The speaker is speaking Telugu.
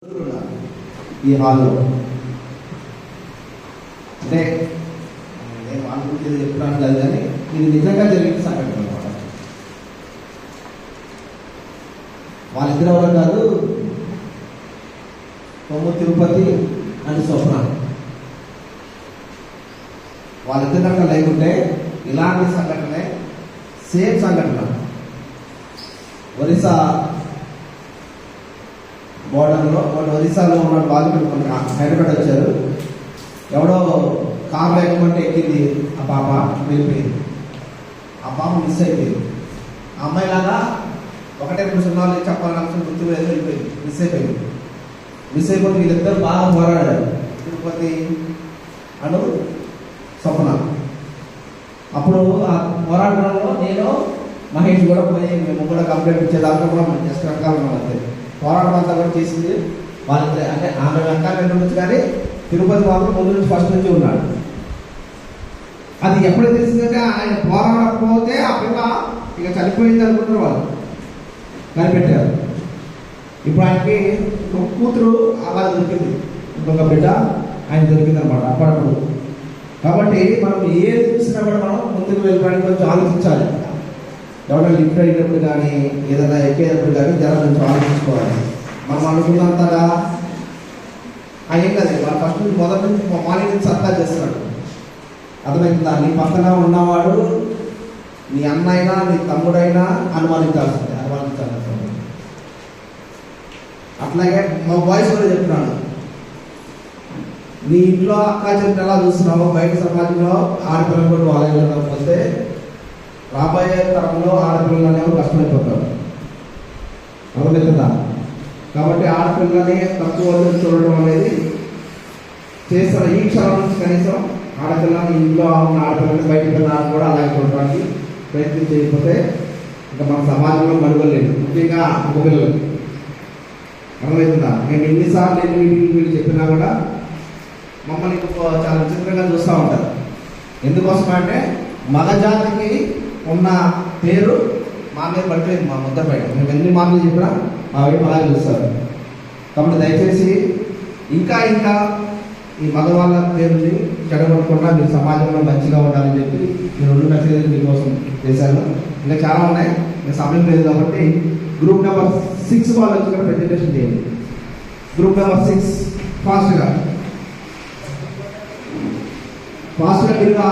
ఈ హాల్లో అంటే నేను వాళ్ళ గురించి చెప్తున్నాను కాదు, కానీ ఇది నిజంగా జరిగిన సంఘటన అనమాట. వాళ్ళిద్దరు ఎవరు కాదు, కొమ్ము తిరుపతి అండ్ స్వప్న. వాళ్ళిద్దరు కనుక లేకుంటే ఇలాంటి సంఘటనే, సేమ్ సంఘటన ఒరిస్సా బోర్డర్లో, వాళ్ళు ఒరిస్సాలో ఉన్న వాళ్ళు మనకి హైదరాబాద్ వచ్చారు. ఎవడో కారు లేకపోతే ఎక్కింది, ఆ పాప వెళ్ళిపోయింది. ఆ పాప మిస్ అయిపోయింది. ఆ అమ్మాయిలాగా 1-2 సున్నాలు చెప్పాలని గుర్తు లేదు, వెళ్ళిపోయింది, మిస్ అయిపోయింది. మిస్ అయిపోతే వీళ్ళిద్దరు బాగా పోరాడారు, తిరుపతి అను స్వప్న. అప్పుడు ఆ పోరాటంలో నేను మహేష్ కూడా పోయి మేము కూడా కంప్లైంట్ ఇచ్చేదాకా కూడా మనం జస్ట్ రకాలు అంతే. పోరాటం అంతా కూడా చేసింది వాళ్ళిద్దరే. అంటే ఆమె వెనకాల నుంచి, కానీ తిరుపతి మాత్రం ముందు నుంచి ఫస్ట్ నుంచి ఉన్నాడు. అది ఎప్పుడు తెలిసిందంటే ఆయన పోరాడకపోతే ఆ పిల్ల ఇక చనిపోయింది అనుకుంటారు వాళ్ళు, కనిపెట్టారు. ఇప్పుడు ఆయనకి ఒక కూతురు అలా దొరికింది, ఇంకొక బిడ్డ ఆయన దొరికింది అనమాట అప్పుడప్పుడు. కాబట్టి మనం ఏది చూసినా కూడా మనం ముందుకు వెళ్ళడానికి కొంచెం ఆలోచించాలి. ఎవరైనా లిఫ్ట్ అయ్యేటప్పుడు కానీ ఏదైనా ఎక్కేటప్పుడు కానీ జనం కొంచెం ఆలోచించుకోవాలి. మనం అనుకున్నంతగా అయ్యేం కదా, వాళ్ళు ఫస్ట్ నుంచి మొదటి నుంచి మార్నింగ్ నుంచి సత్తా చేస్తున్నాడు. అర్థమవుతుందా? నీ పక్కన ఉన్నవాడు నీ అన్నైనా నీ తమ్ముడైనా అనుమానించాల్సిందే. అట్లాగే మా వాయిస్ కూడా చెప్తున్నాను, నీ ఇంట్లో అక్క చెల్లిని ఎలా చూస్తున్నావో బయట సమాజంలో ఆడపిల్లలు కూడా వాళ్ళ పోతే రాబోయే తరంలో ఆడపిల్లలు అనేవి కష్టమైపోతారు. అర్థమవుతుందా? కాబట్టి ఆడపిల్లని తక్కువ చూడడం అనేది చేస్తున్న ఈ క్షణం నుంచి కనీసం ఆడపిల్లని, ఇంట్లో ఉన్న ఆడపిల్లని బయట పిల్లలను కూడా అలాగే చూడడానికి ప్రయత్నం చేయకపోతే ఇంకా మన సమాజంలో మనుగోలేదు, ముఖ్యంగా మగపిల్లలు. అర్థమవుతుందా? నేను ఎన్నిసార్లు ఎన్ని వీళ్ళు చెప్పినా కూడా మమ్మల్ని చాలా విచిత్రంగా చూస్తూ ఉంటారు. ఎందుకోసం అంటే మగజాతికి ఉన్న పేరు మా మీద పడిపోయింది, మా ముద్ద పైన. మేము ఎన్ని మాటలు చెప్పినా మా వైపు అలాగే చూస్తారు. కాబట్టి దయచేసి ఇంకా ఇంకా ఈ మగవాళ్ళ పేరుని చెడగొట్టకుండా మీరు సమాజంలో మంచిగా ఉండాలని చెప్పి నేను 2 మెసేజ్లు మీకోసం చేశాను. ఇంకా చాలా ఉన్నాయి, ఇంకా సమయం లేదు. కాబట్టి గ్రూప్ నెంబర్ 6 వాళ్ళు వచ్చి కూడా ప్రెజెంటేషన్ చేయండి. గ్రూప్ నెంబర్ 6 ఫాస్ట్గా మీరు ఆ